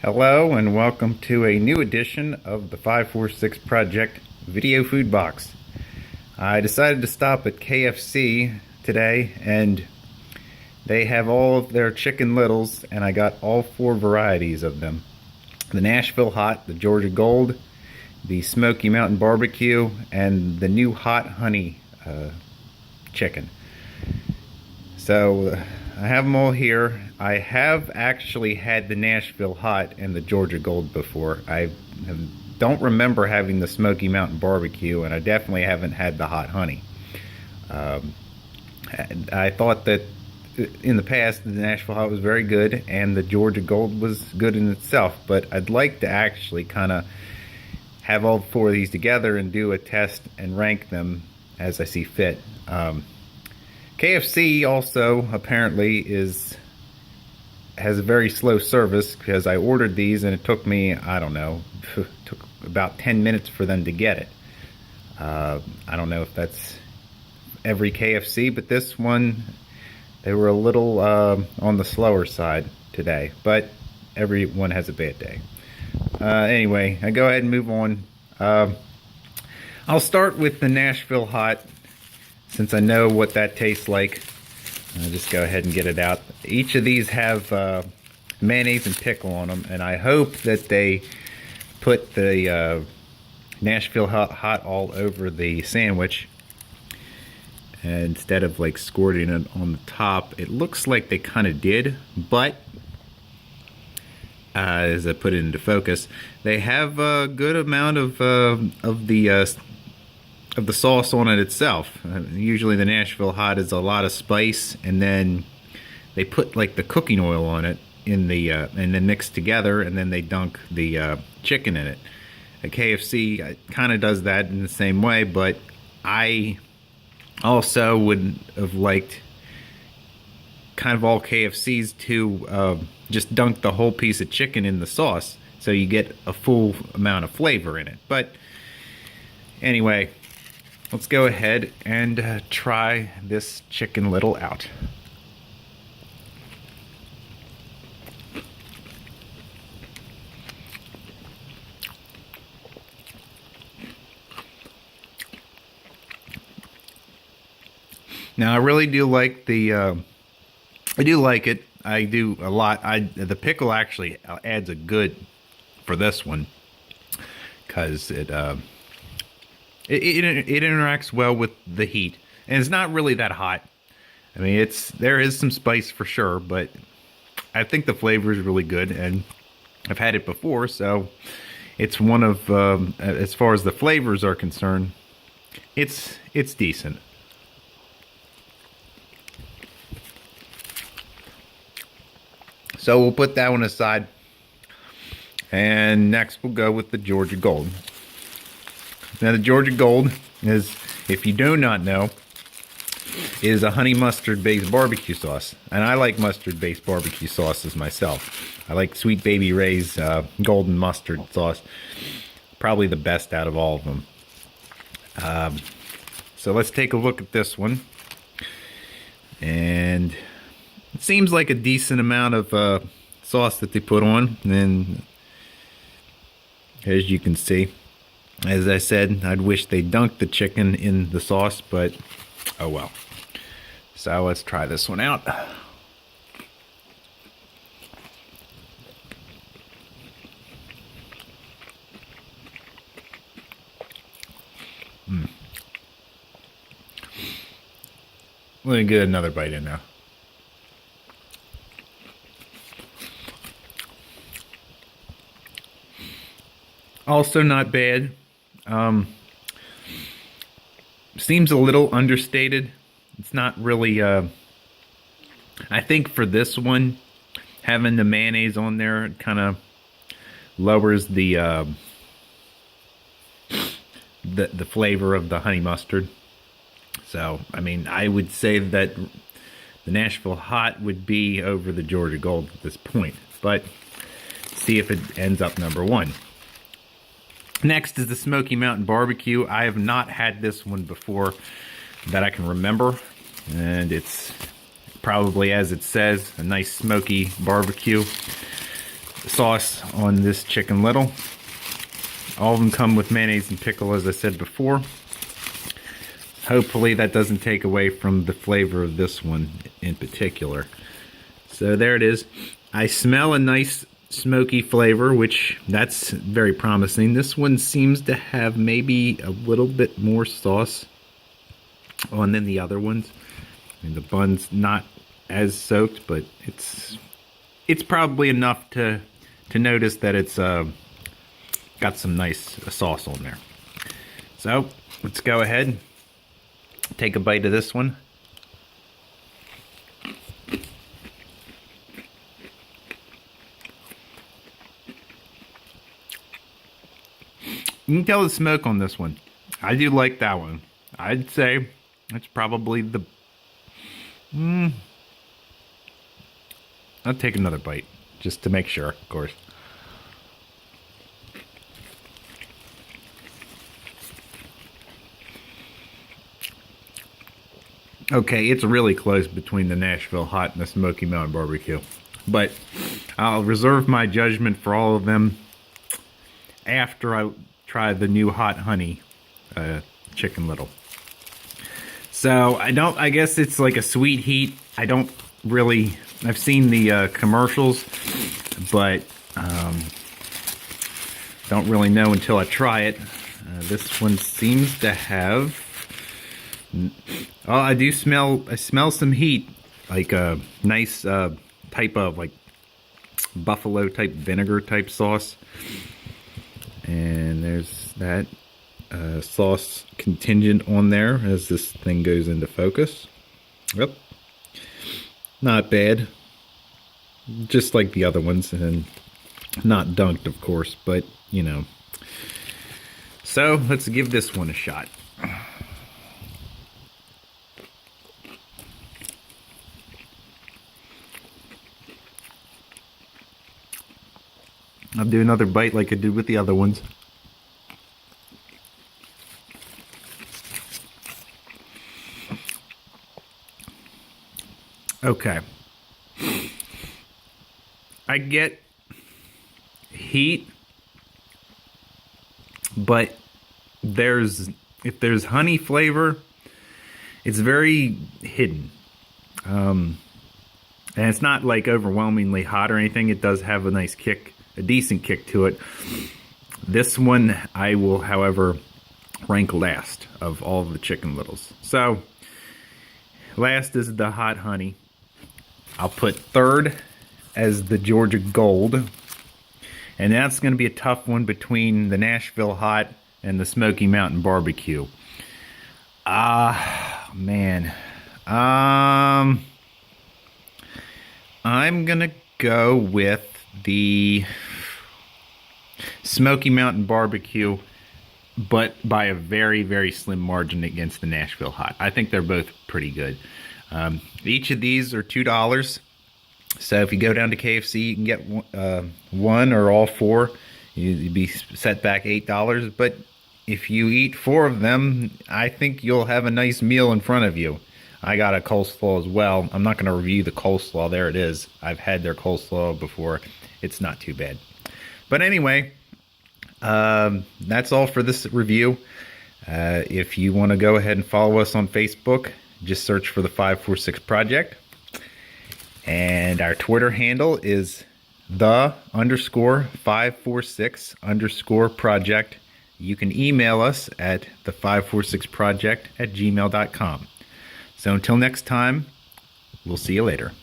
Hello and welcome to a new edition of the 546 Project Video Food Box. I decided to stop at KFC today and they have all of their Chicken Littles and I got all four varieties of them. The Nashville Hot, the Georgia Gold, the Smoky Mountain Barbecue, and the new Hot Honey chicken. So I have them all here. I have actually had the Nashville Hot and the Georgia Gold before. Don't remember having the Smoky Mountain Barbecue, and I definitely haven't had the Hot Honey. I thought that in the past the Nashville Hot was very good and the Georgia Gold was good in itself, but I'd like to actually kind of have all four of these together and do a test and rank them as I see fit. KFC also apparently has a very slow service because I ordered these and it took me, I don't know, took about 10 minutes for them to get it. I don't know if that's every KFC, but this one, they were a little on the slower side today, but everyone has a bad day. Anyway, I go ahead and move on. I'll start with the Nashville Hot since I know what that tastes like. I'll just go ahead and get it out. Each of these have mayonnaise and pickle on them, and I hope that they put the Nashville Hot all over the sandwich instead of like squirting it on the top. It looks like they kind of did, but as I put it into focus, they have a good amount of the sauce on it itself. Usually the Nashville Hot is a lot of spice, and then they put like the cooking oil on it in the and then mix together, and then they dunk the chicken in it. At KFC kind of does that in the same way, but I also would have liked kind of all KFCs to just dunk the whole piece of chicken in the sauce so you get a full amount of flavor in it. But anyway, let's go ahead and try this Chicken Little out. Now I really do like the I do like it. I do a lot. The pickle actually adds a good for this one because it interacts well with the heat, and it's not really that hot. I mean, there is some spice for sure, but I think the flavor is really good, and I've had it before, so it's one of as far as the flavors are concerned, it's decent. So we'll put that one aside, and next we'll go with the Georgia Gold. Now the Georgia Gold is, if you do not know, is a honey mustard based barbecue sauce. And I like mustard based barbecue sauces myself. I like Sweet Baby Ray's golden mustard sauce. Probably the best out of all of them. So let's take a look at this one. And it seems like a decent amount of sauce that they put on. And as you can see, as I said, I'd wish they dunked the chicken in the sauce, but oh well. So let's try this one out. Let me get another bite in now. Also not bad. Seems a little understated. It's not really I think for this one, having the mayonnaise on there kind of lowers the flavor of the honey mustard. So I mean, I would say that the Nashville Hot would be over the Georgia Gold at this point, but see if it ends up number one. Next is the Smoky Mountain Barbecue. I have not had this one before that I can remember, and it's probably, as it says, a nice smoky barbecue. sauce on this Chicken Little. All of them come with mayonnaise and pickle, as I said before. Hopefully that doesn't take away from the flavor of this one in particular. So there it is. I smell a nice smoky flavor, which that's very promising. This one seems to have maybe a little bit more sauce on than the other ones. I mean, the bun's not as soaked, but it's probably enough to notice that it's got some nice sauce on there. So let's go ahead, take a bite of this one. You can tell the smoke on this one. I do like that one. I'd say that's probably the... I'll take another bite, just to make sure, of course. Okay, it's really close between the Nashville Hot and the Smoky Mountain Barbecue. But I'll reserve my judgment for all of them after I try the new Hot Honey Chicken Little. So I guess it's like a sweet heat. I've seen the commercials, but don't really know until I try it. This one seems to have... Oh, I smell some heat, like a nice type of like buffalo type vinegar type sauce. And there's that sauce contingent on there as this thing goes into focus. Yep, not bad, just like the other ones, and not dunked, of course, but you know. So let's give this one a shot. I'll do another bite like I did with the other ones. Okay. I get heat, but if there's honey flavor, it's very hidden. And it's not like overwhelmingly hot or anything. It does have a nice kick, a decent kick to it. This one I will, however, rank last of all of the Chicken Littles. So, last is the Hot Honey. I'll put third as the Georgia Gold. And that's going to be a tough one between the Nashville Hot and the Smoky Mountain Barbecue. Man. I'm going to go with the Smoky Mountain Barbecue, but by a very, very slim margin against the Nashville Hot. I think they're both pretty good. Each of these are $2. So if you go down to KFC, you can get one or all four. You'd be set back $8. But if you eat 4 of them, I think you'll have a nice meal in front of you. I got a coleslaw as well. I'm not going to review the coleslaw. There it is. I've had their coleslaw before. It's not too bad. But anyway, that's all for this review. If you want to go ahead and follow us on Facebook, just search for the 546 Project. And our Twitter handle is _546_project. You can email us at the546project@gmail.com. So until next time, we'll see you later.